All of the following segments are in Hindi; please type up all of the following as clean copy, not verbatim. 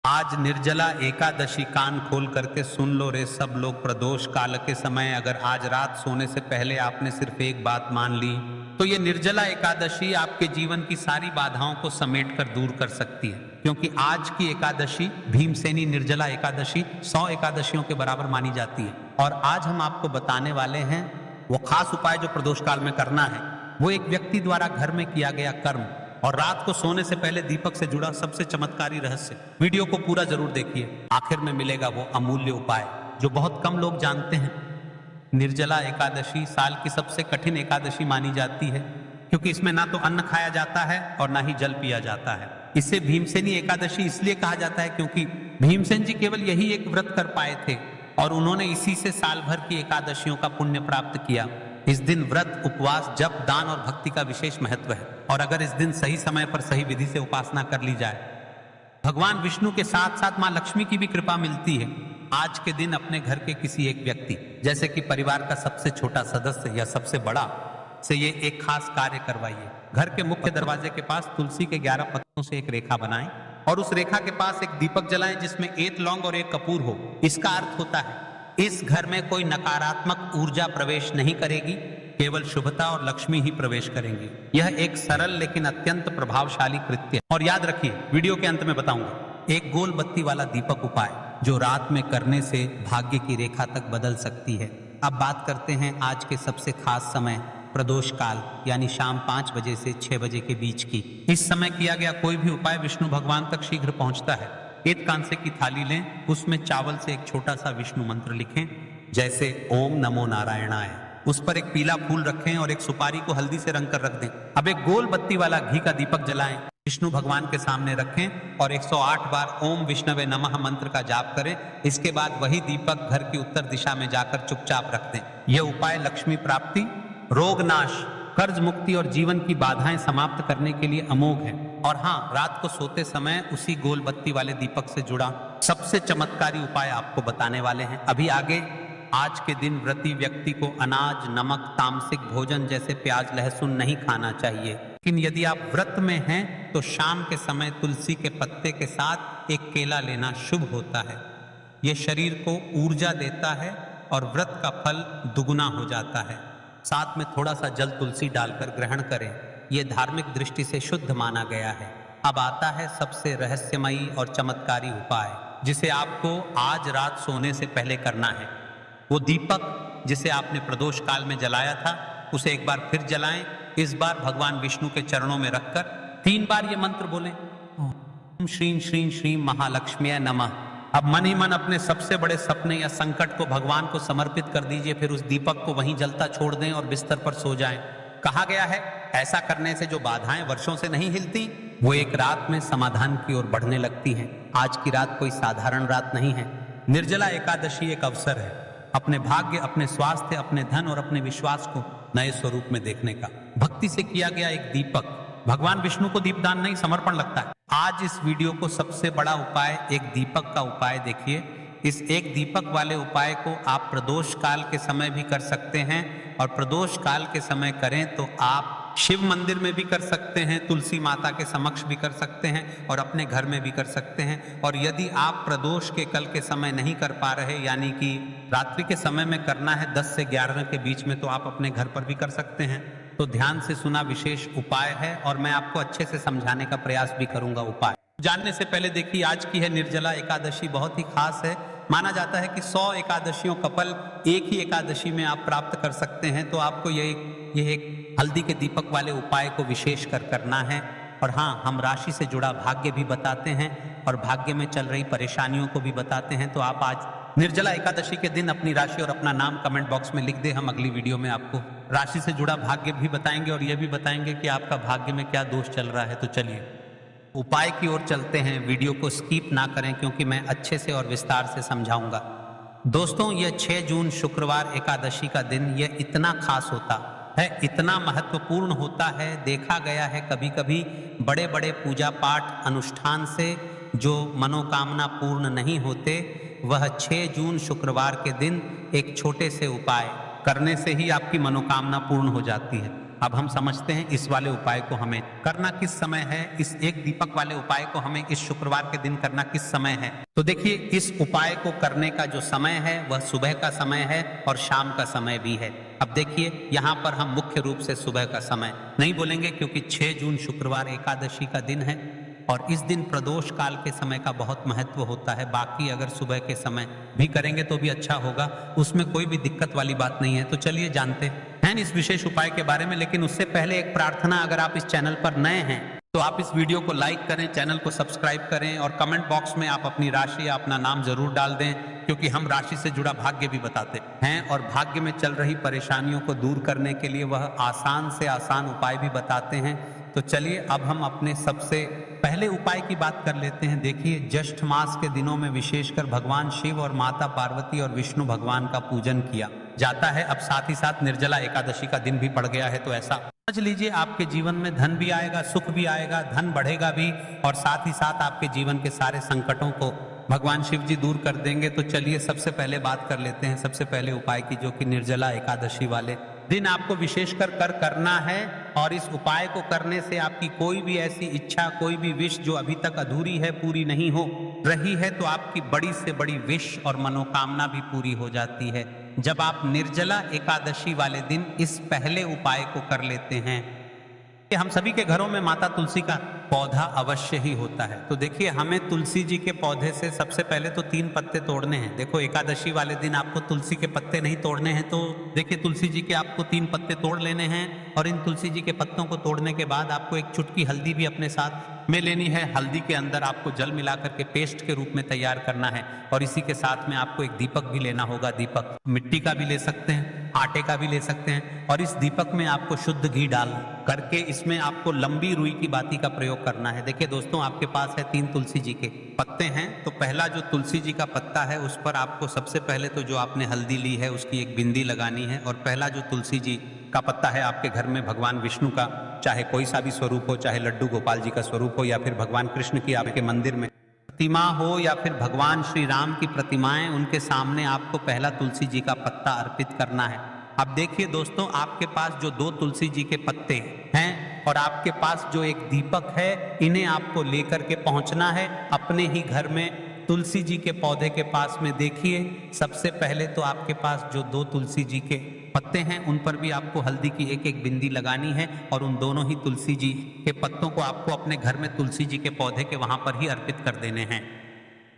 आज निर्जला एकादशी, कान खोल करके सुन लो रे सब लोग। प्रदोष काल के समय अगर आज रात सोने से पहले आपने सिर्फ एक बात मान ली तो ये निर्जला एकादशी आपके जीवन की सारी बाधाओं को समेट कर दूर कर सकती है। क्योंकि आज की एकादशी, भीमसेनी निर्जला एकादशी, 100 एकादशियों के बराबर मानी जाती है। और आज हम आपको बताने वाले हैं वो खास उपाय जो प्रदोष काल में करना है। वो एक व्यक्ति द्वारा घर में किया गया कर्म और रात को सोने से पहले दीपक से जुड़ा सबसे चमत्कारी रहस्य। वीडियो को पूरा जरूर देखिए, आखिर में मिलेगा वो अमूल्य उपाय जो बहुत कम लोग जानते हैं। निर्जला एकादशी साल की सबसे कठिन एकादशी मानी जाती है, क्योंकि इसमें ना तो अन्न खाया जाता है और ना ही जल पिया जाता है। इसे भीमसेनी एकादशी इसलिए कहा जाता है क्योंकि भीमसेन जी केवल यही एक व्रत कर पाए थे और उन्होंने इसी से साल भर की एकादशियों का पुण्य प्राप्त किया। इस दिन व्रत, उपवास, जप, दान और भक्ति का विशेष महत्व है। और अगर इस दिन सही समय पर सही विधि से उपासना कर ली जाए, भगवान विष्णु के साथ साथ मां लक्ष्मी की भी कृपा मिलती है। आज के दिन अपने घर के किसी एक व्यक्ति, जैसे कि परिवार का सबसे छोटा सदस्य या सबसे बड़ा, से ये एक खास कार्य करवाइए। घर के मुख्य दरवाजे के पास तुलसी के 11 पत्तों से एक रेखा बनाएं और उस रेखा के पास एक दीपक जलाएं जिसमें 1 लौंग और 1 कपूर हो। इसका अर्थ होता है इस घर में कोई नकारात्मक ऊर्जा प्रवेश नहीं करेगी, केवल शुभता और लक्ष्मी ही प्रवेश करेंगी। यह एक सरल लेकिन अत्यंत प्रभावशाली कृत्य है। और याद रखिए, वीडियो के अंत में बताऊंगा एक गोल बत्ती वाला दीपक उपाय जो रात में करने से भाग्य की रेखा तक बदल सकती है। अब बात करते हैं आज के सबसे खास समय, प्रदोष काल, यानी शाम 5 बजे से 6 बजे के बीच की। इस समय किया गया कोई भी उपाय विष्णु भगवान तक शीघ्र पहुंचता है। एक कांसे की थाली लें, उसमें चावल से एक छोटा सा विष्णु मंत्र लिखें, जैसे ओम नमो नारायणाय। उस पर एक पीला फूल रखें और एक सुपारी को हल्दी से रंग कर रख दें। अब एक गोल बत्ती वाला घी का दीपक जलाएं, विष्णु भगवान के सामने रखें और 108 बार ओम विष्णवे नमः मंत्र का जाप करें। इसके बाद वही दीपक घर की उत्तर दिशा में जाकर चुपचाप रख दें। यह उपाय लक्ष्मी प्राप्ति, रोग नाश, कर्ज मुक्ति और जीवन की बाधाएं समाप्त करने के लिए अमोघ है। और हाँ, रात को सोते समय उसी गोल बत्ती वाले दीपक से जुड़ा सबसे चमत्कारी उपाय आपको बताने वाले हैं अभी आगे। आज के दिन व्रती व्यक्ति को अनाज, नमक, तामसिक भोजन जैसे प्याज, लहसुन नहीं खाना चाहिए। लेकिन यदि आप व्रत में हैं तो शाम के समय तुलसी के पत्ते के साथ एक केला लेना शुभ होता है। यह शरीर को ऊर्जा देता है और व्रत का फल दुगुना हो जाता है। साथ में थोड़ा सा जल तुलसी डालकर ग्रहण करें, यह धार्मिक दृष्टि से शुद्ध माना गया है। अब आता है सबसे रहस्यमयी और चमत्कारी उपाय, जिसे आपको आज रात सोने से पहले करना है। वो दीपक जिसे आपने प्रदोष काल में जलाया था, उसे एक बार फिर जलाएं। इस बार भगवान विष्णु के चरणों में रखकर 3 बार ये मंत्र बोलें, ओम श्रीं श्रीं श्रीं महालक्ष्मी नमः। अब मन ही मन अपने सबसे बड़े सपने या संकट को भगवान को समर्पित कर दीजिए, फिर उस दीपक को वहीं जलता छोड़ दें और बिस्तर पर सो जाएं। कहा गया है ऐसा करने से जो बाधाएं वर्षों से नहीं हिलती, वो एक रात में समाधान की ओर बढ़ने लगती हैं। आज की रात कोई साधारण रात नहीं है। निर्जला एकादशी एक अवसर है अपने भाग्य, अपने स्वास्थ्य, अपने धन और अपने विश्वास को नए स्वरूप में देखने का। भक्ति से किया गया एक दीपक भगवान विष्णु को दीपदान नहीं, समर्पण लगता है। आज इस वीडियो को सबसे बड़ा उपाय, एक दीपक का उपाय देखिए। इस एक दीपक वाले उपाय को आप प्रदोष काल के समय भी कर सकते हैं और प्रदोष काल के समय करें तो आप शिव मंदिर में भी कर सकते हैं, तुलसी माता के समक्ष भी कर सकते हैं और अपने घर में भी कर सकते हैं। और यदि आप प्रदोष के कल के समय नहीं कर पा रहे, यानी कि रात्रि के समय में करना है 10 से 11 के बीच में, तो आप अपने घर पर भी कर सकते हैं। तो ध्यान से सुना विशेष उपाय है और मैं आपको अच्छे से समझाने का प्रयास भी करूंगा। उपाय जानने से पहले देखिए, आज की है निर्जला एकादशी, बहुत ही खास है। माना जाता है कि 100 एकादशियों का फल एक ही एकादशी में आप प्राप्त कर सकते हैं। तो आपको यह एक हल्दी के दीपक वाले उपाय को विशेष कर करना है। और हाँ, हम राशि से जुड़ा भाग्य भी बताते हैं और भाग्य में चल रही परेशानियों को भी बताते हैं। तो आप आज निर्जला एकादशी के दिन अपनी राशि और अपना नाम कमेंट बॉक्स में लिख दे। हम अगली वीडियो में आपको राशि से जुड़ा भाग्य भी बताएंगे और यह भी बताएंगे कि आपका भाग्य में क्या दोष चल रहा है। तो चलिए उपाय की ओर चलते हैं। वीडियो को स्किप ना करें क्योंकि मैं अच्छे से और विस्तार से समझाऊंगा। दोस्तों, यह 6 जून शुक्रवार एकादशी का दिन यह इतना खास होता है, इतना महत्वपूर्ण होता है। देखा गया है कभी कभी बड़े बड़े पूजा पाठ अनुष्ठान से जो मनोकामना पूर्ण नहीं होते, वह 6 जून शुक्रवार के दिन एक छोटे से उपाय करने से ही आपकी मनोकामना पूर्ण हो जाती है। अब हम समझते हैं इस वाले उपाय को हमें करना किस समय है, इस एक दीपक वाले उपाय को हमें इस शुक्रवार के दिन करना किस समय है। तो देखिए, इस उपाय को करने का जो समय है वह सुबह का समय है और शाम का समय भी है। अब देखिए, यहाँ पर हम मुख्य रूप से सुबह का समय नहीं बोलेंगे क्योंकि 6 जून शुक्रवार एकादशी का दिन है और इस दिन प्रदोष काल के समय का बहुत महत्व होता है। बाकी अगर सुबह के समय भी करेंगे तो भी अच्छा होगा, उसमें कोई भी दिक्कत वाली बात नहीं है। तो चलिए जानते हैं इस विशेष उपाय के बारे में। लेकिन उससे पहले एक प्रार्थना, अगर आप इस चैनल पर नए हैं तो आप इस वीडियो को लाइक करें, चैनल को सब्सक्राइब करें और कमेंट बॉक्स में आप अपनी राशि या अपना नाम जरूर डाल दें, क्योंकि हम राशि से जुड़ा भाग्य भी बताते हैं और भाग्य में चल रही परेशानियों को दूर करने के लिए वह आसान से आसान उपाय भी बताते हैं। तो चलिए अब हम अपने सबसे पहले उपाय की बात कर लेते हैं। देखिए, ज्येष्ठ मास के दिनों में विशेषकर भगवान शिव और माता पार्वती और विष्णु भगवान का पूजन किया जाता है। अब साथ ही साथ निर्जला एकादशी का दिन भी पड़ गया है, तो ऐसा समझ लीजिए आपके जीवन में धन भी आएगा, सुख भी आएगा, धन बढ़ेगा भी और साथ ही साथ आपके जीवन के सारे संकटों को भगवान शिव जी दूर कर देंगे। तो चलिए सबसे पहले बात कर लेते हैं सबसे पहले उपाय की, जो कि निर्जला एकादशी वाले दिन आपको विशेषकर करना है। और इस उपाय को करने से आपकी कोई भी ऐसी इच्छा, कोई भी विश जो अभी तक अधूरी है, पूरी नहीं हो रही है, तो आपकी बड़ी से बड़ी विश और मनोकामना भी पूरी हो जाती है जब आप निर्जला एकादशी वाले दिन इस पहले उपाय को कर लेते हैं। कि हम सभी के घरों में माता तुलसी का पौधा अवश्य ही होता है। तो देखिए, हमें तुलसी जी के पौधे से सबसे पहले तो 3 पत्ते तोड़ने हैं। देखो, एकादशी वाले दिन आपको तुलसी के पत्ते नहीं तोड़ने हैं, तो देखिए तुलसी जी के आपको 3 पत्ते तोड़ लेने हैं और इन तुलसी जी के पत्तों को तोड़ने के बाद आपको एक चुटकी हल्दी भी अपने साथ में लेनी है। हल्दी के अंदर आपको जल मिला करके पेस्ट के रूप में तैयार करना है और इसी के साथ में आपको एक दीपक भी लेना होगा। दीपक मिट्टी का भी ले सकते हैं, आटे का भी ले सकते हैं और इस दीपक में आपको शुद्ध घी डाल करके इसमें आपको लंबी रुई की बाती का प्रयोग करना है। देखिए दोस्तों, आपके पास है 3 तुलसी जी के पत्ते हैं, तो पहला जो तुलसी जी का पत्ता है उस पर आपको सबसे पहले तो जो आपने हल्दी ली है उसकी एक बिंदी लगानी है। और पहला जो तुलसी जी का पत्ता है आपके घर में भगवान विष्णु का चाहे कोई सा भी स्वरूप हो, चाहे लड्डू गोपाल जी का स्वरूप हो या फिर भगवान कृष्ण की आपके मंदिर में प्रतिमा हो या फिर भगवान श्री राम की प्रतिमाएं, उनके सामने आपको पहला तुलसी जी का पत्ता अर्पित करना है। अब देखिए दोस्तों, आपके पास जो 2 तुलसी जी के पत्ते हैं और आपके पास जो एक दीपक है, इन्हें आपको लेकर के पहुंचना है अपने ही घर में तुलसी जी के पौधे के पास में। देखिए, सबसे पहले तो आपके पास जो 2 तुलसी जी के पत्ते हैं उन पर भी आपको हल्दी की एक एक बिंदी लगानी है और उन दोनों ही तुलसी जी के पत्तों को आपको अपने घर में तुलसी जी के पौधे के वहां पर ही अर्पित कर देने हैं।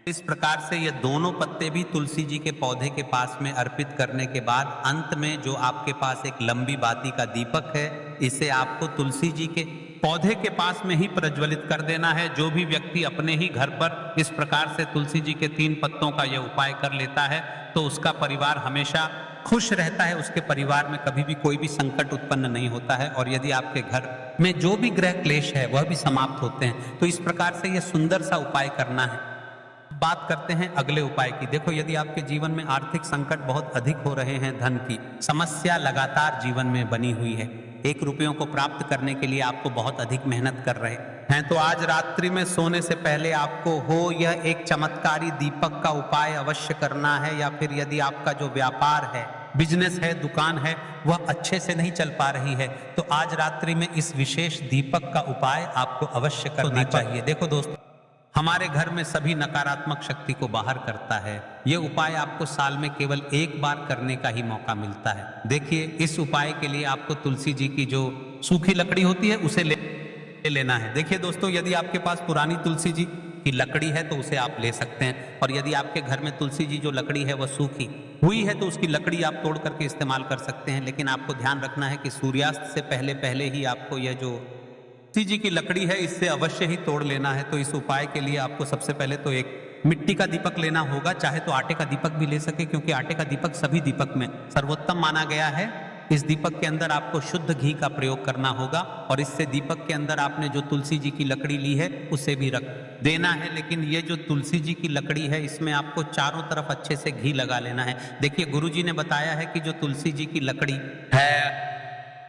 इस प्रकार से ये दोनों पत्ते भी तुलसी जी के पौधे के पास में अर्पित करने के बाद अंत में जो आपके पास एक लंबी बाती का दीपक है, इसे आपको तुलसी जी के पौधे के पास में ही प्रज्वलित कर देना है। जो भी व्यक्ति अपने ही घर पर इस प्रकार से तुलसी जी के 3 पत्तों का यह उपाय कर लेता है तो उसका परिवार हमेशा खुश रहता है, उसके परिवार में कभी भी कोई भी संकट उत्पन्न नहीं होता है और यदि आपके घर में जो भी ग्रह क्लेश है वह भी समाप्त होते हैं। तो इस प्रकार से यह सुंदर सा उपाय करना है। बात करते हैं अगले उपाय की। देखो, यदि आपके जीवन में आर्थिक संकट बहुत अधिक हो रहे हैं, धन की समस्या लगातार जीवन में बनी हुई है, 1 रुपयों को प्राप्त करने के लिए आपको बहुत अधिक मेहनत कर रहे हैं, तो आज रात्रि में सोने से पहले आपको हो यह एक चमत्कारी दीपक का उपाय अवश्य करना है। या फिर यदि आपका जो व्यापार है, बिजनेस है, दुकान है, वह अच्छे से नहीं चल पा रही है, तो आज रात्रि में इस विशेष दीपक का उपाय आपको अवश्य करना चाहिए। देखो दोस्तों, हमारे घर में सभी नकारात्मक शक्ति को बाहर करता है। यह उपाय आपको साल में केवल 1 बार करने का ही मौका मिलता है। देखिए, इस उपाय के लिए आपको तुलसी जी की जो सूखी लकड़ी होती है उसे ले लेना है। देखिए दोस्तों, यदि आपके पास पुरानी तुलसी जी की लकड़ी है तो उसे आप ले सकते हैं और यदि आपके घर में तुलसी जी जो लकड़ी है वह सूखी हुई है तो उसकी लकड़ी आप तोड़ करके इस्तेमाल कर सकते हैं। लेकिन आपको ध्यान रखना है कि सूर्यास्त से पहले पहले ही आपको यह जो तुलसी जी की लकड़ी है इससे अवश्य ही तोड़ लेना है। तो इस उपाय के लिए आपको सबसे पहले तो एक मिट्टी का दीपक लेना होगा, चाहे तो आटे का दीपक भी ले सके, क्योंकि आटे का दीपक सभी दीपक में सर्वोत्तम माना गया है। इस दीपक के अंदर आपको शुद्ध घी का प्रयोग करना होगा और इससे दीपक के अंदर आपने जो तुलसी जी की लकड़ी ली है उसे भी रख देना है। लेकिन ये जो तुलसी जी की लकड़ी है इसमें आपको चारों तरफ अच्छे से घी लगा लेना है। देखिए, गुरुजी ने बताया है कि जो तुलसी जी की लकड़ी है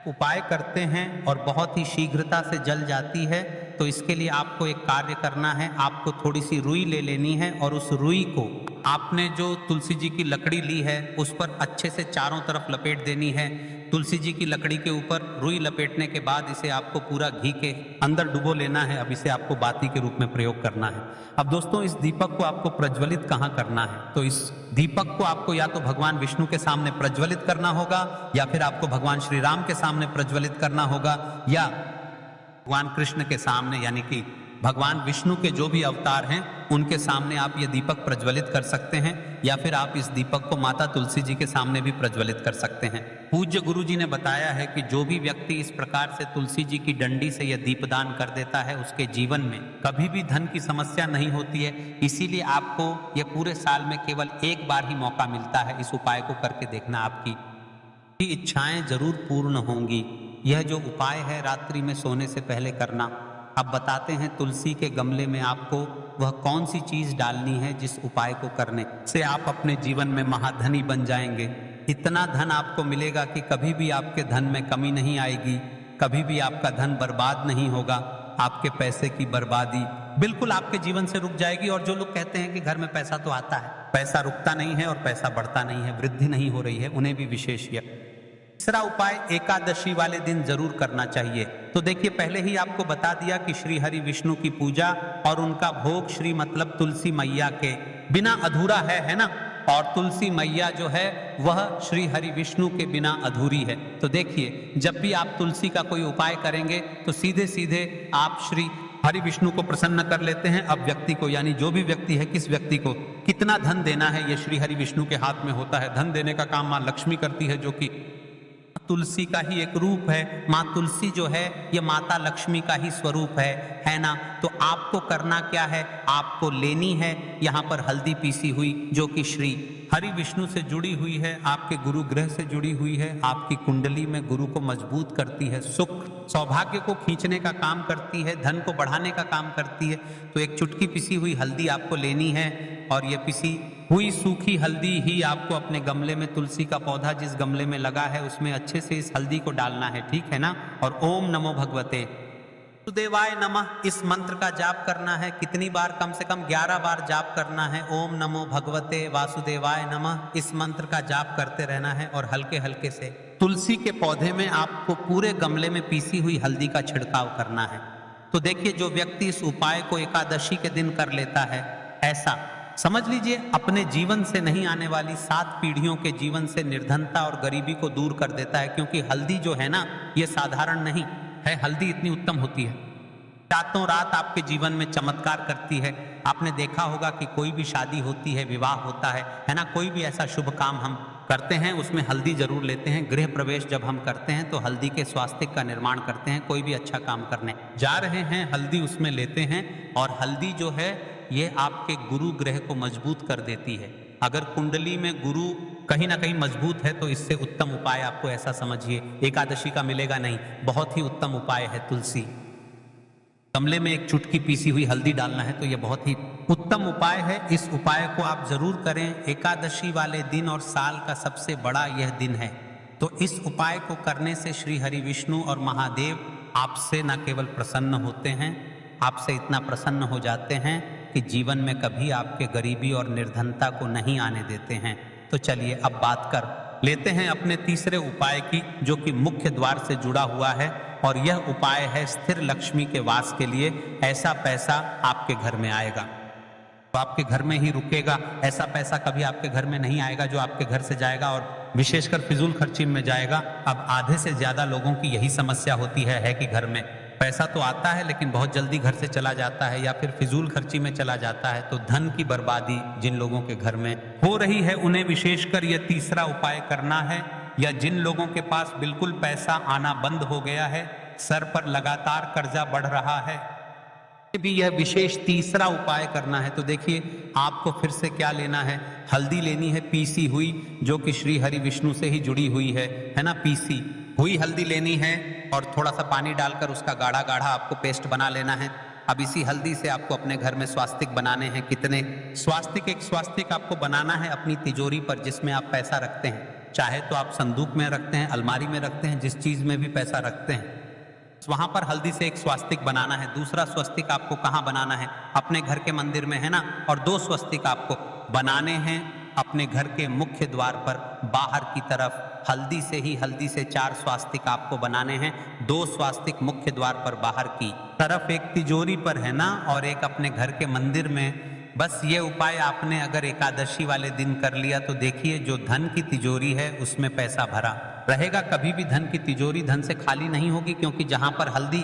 उपाय करते हैं और बहुत ही शीघ्रता से जल जाती है तो इसके लिए आपको एक कार्य करना है। आपको थोड़ी सी रुई ले लेनी है और उस रुई को आपने जो तुलसी जी की लकड़ी ली है उस पर अच्छे से चारों तरफ लपेट देनी है। तुलसी जी की लकड़ी के ऊपर रुई लपेटने के बाद इसे आपको पूरा घी के अंदर डुबो लेना है। अब इसे आपको बाती के रूप में प्रयोग करना है। अब दोस्तों, इस दीपक को आपको प्रज्वलित कहाँ करना है? तो इस दीपक को आपको या तो भगवान विष्णु के सामने प्रज्वलित करना होगा, या फिर आपको भगवान श्री राम के सामने प्रज्वलित करना होगा, या भगवान कृष्ण के सामने, यानी कि भगवान विष्णु के जो भी अवतार हैं उनके सामने आप ये दीपक प्रज्वलित कर सकते हैं, या फिर आप इस दीपक को माता तुलसी जी के सामने भी प्रज्वलित कर सकते हैं। पूज्य गुरु जी ने बताया है कि जो भी व्यक्ति इस प्रकार से तुलसी जी की डंडी से यह दीपदान कर देता है उसके जीवन में कभी भी धन की समस्या नहीं होती है। इसीलिए आपको यह पूरे साल में केवल एक बार ही मौका मिलता है। इस उपाय को करके देखना, आपकी इच्छाएं जरूर पूर्ण होंगी। यह जो उपाय है रात्रि में सोने से पहले करना। अब बताते हैं तुलसी के गमले में आपको वह कौन सी चीज डालनी है जिस उपाय को करने से आप अपने जीवन में महाधनी बन जाएंगे। इतना धन आपको मिलेगा कि कभी भी आपके धन में कमी नहीं आएगी, कभी भी आपका धन बर्बाद नहीं होगा। आपके पैसे की बर्बादी बिल्कुल आपके जीवन से रुक जाएगी। और जो लोग कहते हैं कि घर में पैसा तो आता है, पैसा रुकता नहीं है और पैसा बढ़ता नहीं है, वृद्धि नहीं हो रही है, उन्हें भी विशेष तीसरा उपाय एकादशी वाले दिन जरूर करना चाहिए। तो देखिए, पहले ही आपको बता दिया कि श्री हरि विष्णु की पूजा और उनका भोग श्री मतलब तुलसी मैया के बिना अधूरा है ना। और तुलसी मैया जो है वह श्री हरि विष्णु के बिना अधूरी है। तो देखिए, जब भी आप तुलसी का कोई उपाय करेंगे तो सीधे सीधे आप श्री हरि विष्णु को प्रसन्न कर लेते हैं। अब व्यक्ति को, यानी जो भी व्यक्ति है, किस व्यक्ति को कितना धन देना है, यह श्री हरि विष्णु के हाथ में होता है। धन देने का काम मां लक्ष्मी करती है, जो कि तुलसी का ही एक रूप है। माँ तुलसी जो है ये माता लक्ष्मी का ही स्वरूप है ना। तो आपको करना क्या है, आपको लेनी है यहाँ पर हल्दी पीसी हुई, जो कि श्री हरि विष्णु से जुड़ी हुई है, आपके गुरु ग्रह से जुड़ी हुई है, आपकी कुंडली में गुरु को मजबूत करती है, सुख सौभाग्य को खींचने का काम करती है, धन को बढ़ाने का काम करती है। तो एक चुटकी पिसी हुई हल्दी आपको लेनी है, और ये पिसी हुई सूखी हल्दी ही आपको अपने गमले में, तुलसी का पौधा जिस गमले में लगा है उसमें अच्छे से इस हल्दी को डालना है, ठीक है ना। और ओम नमो भगवते वासुदेवाय नमः इस मंत्र का जाप करना है। कितनी बार? कम से कम 11 बार जाप करना है। ओम नमो भगवते वासुदेवाय नमः इस मंत्र का जाप करते रहना है। और हल्के हल्के से तुलसी के पौधे में आपको पूरे गमले में पीसी हुई हल्दी का छिड़काव करना है। तो देखिए, जो व्यक्ति इस उपाय को एकादशी के दिन कर लेता है, ऐसा समझ लीजिए अपने जीवन से नहीं आने वाली 7 पीढ़ियों के जीवन से निर्धनता और गरीबी को दूर कर देता है। क्योंकि हल्दी जो है ना, ये साधारण नहीं है, हल्दी इतनी उत्तम होती है, रातों रात आपके जीवन में चमत्कार करती है। आपने देखा होगा कि कोई भी शादी होती है, विवाह होता है ना, कोई भी ऐसा शुभ काम हम करते हैं उसमें हल्दी जरूर लेते हैं। गृह प्रवेश जब हम करते हैं तो हल्दी के स्वास्तिक का निर्माण करते हैं। कोई भी अच्छा काम करने जा रहे हैं, हल्दी उसमें लेते हैं। और हल्दी जो है ये आपके गुरु ग्रह को मजबूत कर देती है। अगर कुंडली में गुरु कहीं ना कहीं मजबूत है तो इससे उत्तम उपाय आपको ऐसा समझिए एकादशी का मिलेगा नहीं, बहुत ही उत्तम उपाय है। तुलसी गमले में एक चुटकी पीसी हुई हल्दी डालना है, तो यह बहुत ही उत्तम उपाय है। इस उपाय को आप जरूर करें एकादशी वाले दिन, और साल का सबसे बड़ा यह दिन है। तो इस उपाय को करने से श्री हरि विष्णु और महादेव आपसे न केवल प्रसन्न होते हैं, आपसे इतना प्रसन्न हो जाते हैं कि जीवन में कभी आपके गरीबी और निर्धनता को नहीं आने देते हैं। तो चलिए अब बात कर लेते हैं अपने तीसरे उपाय की, जो कि मुख्य द्वार से जुड़ा हुआ है। और यह उपाय है स्थिर लक्ष्मी के वास के लिए। ऐसा पैसा आपके घर में आएगा तो आपके घर में ही रुकेगा। ऐसा पैसा कभी आपके घर में नहीं आएगा जो आपके घर से जाएगा और विशेषकर फिजूल खर्ची में जाएगा। अब आधे से ज्यादा लोगों की यही समस्या होती है कि घर में पैसा तो आता है लेकिन बहुत जल्दी घर से चला जाता है, या फिर फिजूल खर्ची में चला जाता है। तो धन की बर्बादी जिन लोगों के घर में हो रही है उन्हें विशेषकर यह तीसरा उपाय करना है। या जिन लोगों के पास बिल्कुल पैसा आना बंद हो गया है, सर पर लगातार कर्जा बढ़ रहा है, भी यह विशेष तीसरा उपाय करना है। तो देखिए, आपको फिर से क्या लेना है, हल्दी लेनी है पीसी हुई, जो कि श्री हरि विष्णु से ही जुड़ी हुई है ना। पीसी हुई हल्दी लेनी है और थोड़ा सा पानी डालकर उसका गाढ़ा गाढ़ा आपको पेस्ट बना लेना है। अब इसी हल्दी से आपको अपने घर में स्वास्तिक बनाने हैं। कितने स्वास्तिक? एक स्वास्तिक आपको बनाना है अपनी तिजोरी पर, जिसमें आप पैसा रखते हैं। चाहे तो आप संदूक में रखते हैं, अलमारी में रखते हैं, जिस चीज में भी पैसा रखते हैं। वहां पर हल्दी से एक स्वास्तिक बनाना है। दूसरा स्वस्तिक आपको कहाँ बनाना है? अपने घर के मंदिर में, है ना। और 2 स्वस्तिक आपको बनाने हैं अपने घर के मुख्य द्वार पर बाहर की तरफ। हल्दी से 4 स्वास्तिक आपको बनाने हैं। 2 स्वास्तिक मुख्य द्वार पर बाहर की तरफ, एक तिजोरी पर, है ना, और एक अपने घर के मंदिर में। बस ये उपाय आपने अगर एकादशी वाले दिन कर लिया तो देखिए जो धन की तिजोरी है उसमें पैसा भरा रहेगा। कभी भी धन की तिजोरी धन से खाली नहीं होगी, क्योंकि जहां पर हल्दी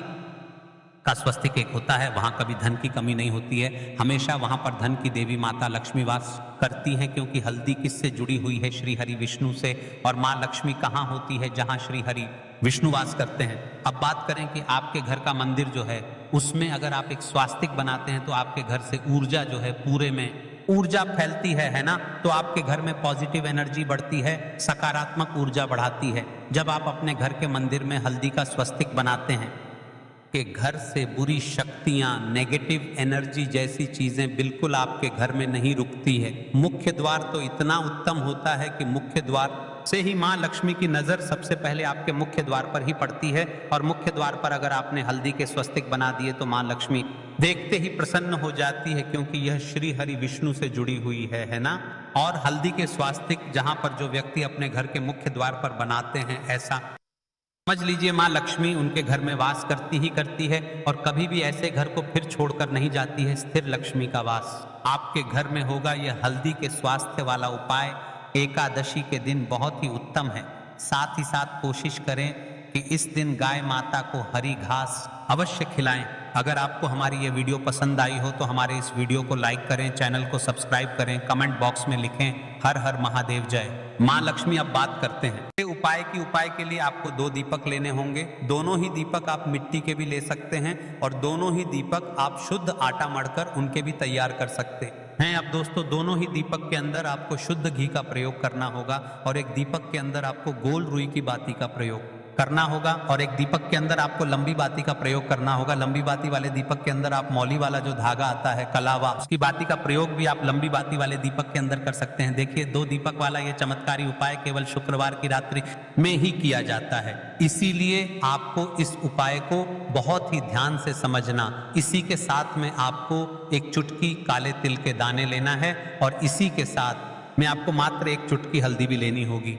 का स्वस्तिक एक होता है वहां कभी धन की कमी नहीं होती है। हमेशा वहां पर धन की देवी माता लक्ष्मी वास करती हैं, क्योंकि हल्दी किससे जुड़ी हुई है? श्री हरि विष्णु से। और माँ लक्ष्मी कहाँ होती है? जहां श्री हरि विष्णु वास करते हैं। अब बात करें कि आपके घर का मंदिर जो है उसमें अगर आप एक स्वास्तिक बनाते हैं तो आपके घर से ऊर्जा जो है, पूरे में ऊर्जा फैलती है ना। तो आपके घर में पॉजिटिव एनर्जी बढ़ती है, सकारात्मक ऊर्जा बढ़ाती है। जब आप अपने घर के मंदिर में हल्दी का स्वस्तिक बनाते हैं कि घर से बुरी शक्तियां, नेगेटिव एनर्जी जैसी चीजें बिल्कुल आपके घर में नहीं रुकती है। मुख्य द्वार तो इतना उत्तम होता है कि मुख्य द्वार से ही माँ लक्ष्मी की नजर सबसे पहले आपके मुख्य द्वार पर ही पड़ती है। और मुख्य द्वार पर अगर आपने हल्दी के स्वस्तिक बना दिए तो माँ लक्ष्मी देखते ही प्रसन्न हो जाती है, क्योंकि यह श्री हरि विष्णु से जुड़ी हुई है ना। और हल्दी के स्वास्तिक जहां पर जो व्यक्ति अपने घर के मुख्य द्वार पर बनाते हैं, ऐसा समझ लीजिए माँ लक्ष्मी उनके घर में वास करती है और कभी भी ऐसे घर को फिर छोड़कर नहीं जाती है। स्थिर लक्ष्मी का वास आपके घर में होगा। यह हल्दी के स्वास्थ्य वाला उपाय एकादशी के दिन बहुत ही उत्तम है। साथ ही साथ कोशिश करें कि इस दिन गाय माता को हरी घास अवश्य खिलाएं। अगर आपको हमारी ये वीडियो पसंद आई हो तो हमारे इस वीडियो को लाइक करें, चैनल को सब्सक्राइब करें, कमेंट बॉक्स में लिखें हर हर महादेव जय। माँ लक्ष्मी अब बात करते हैं उपाय के लिए आपको 2 दीपक लेने होंगे। दोनों ही दीपक आप मिट्टी के भी ले सकते हैं और दोनों ही दीपक आप शुद्ध आटा मढ़कर उनके भी तैयार कर सकते हैं। अब दोस्तों दोनों ही दीपक के अंदर आपको शुद्ध घी का प्रयोग करना होगा और एक दीपक के अंदर आपको गोल रुई की बाती का प्रयोग करना होगा और एक दीपक के अंदर आपको लंबी बाती का प्रयोग करना होगा। लंबी बाती वाले दीपक के अंदर आप मौली वाला जो धागा आता है कलावा, उसकी बाती का प्रयोग भी आप लंबी बाती वाले दीपक के अंदर कर सकते हैं। देखिए 2 दीपक वाला ये चमत्कारी उपाय केवल शुक्रवार की रात्रि में ही किया जाता है, इसीलिए आपको इस उपाय को बहुत ही ध्यान से समझना। इसी के साथ में आपको एक चुटकी काले तिल के दाने लेना है और इसी के साथ में आपको मात्र एक चुटकी हल्दी भी लेनी होगी।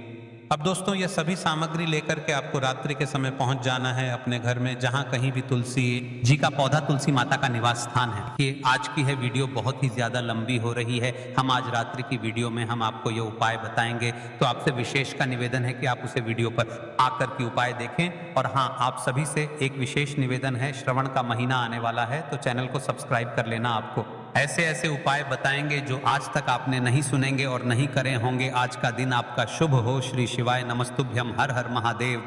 अब दोस्तों ये सभी सामग्री लेकर के आपको रात्रि के समय पहुंच जाना है अपने घर में, जहां कहीं भी तुलसी जी का पौधा, तुलसी माता का निवास स्थान है। ये आज की है वीडियो बहुत ही ज्यादा लंबी हो रही है। हम आज रात्रि की वीडियो में हम आपको ये उपाय बताएंगे, तो आपसे विशेष का निवेदन है कि आप उसे वीडियो पर आकर के उपाय देखें। और हाँ, आप सभी से एक विशेष निवेदन है, श्रवण का महीना आने वाला है तो चैनल को सब्सक्राइब कर लेना। आपको ऐसे ऐसे उपाय बताएंगे जो आज तक आपने नहीं सुनेंगे और नहीं करे होंगे। आज का दिन आपका शुभ हो। श्री शिवाय नमस्तुभ्यम, हर हर महादेव।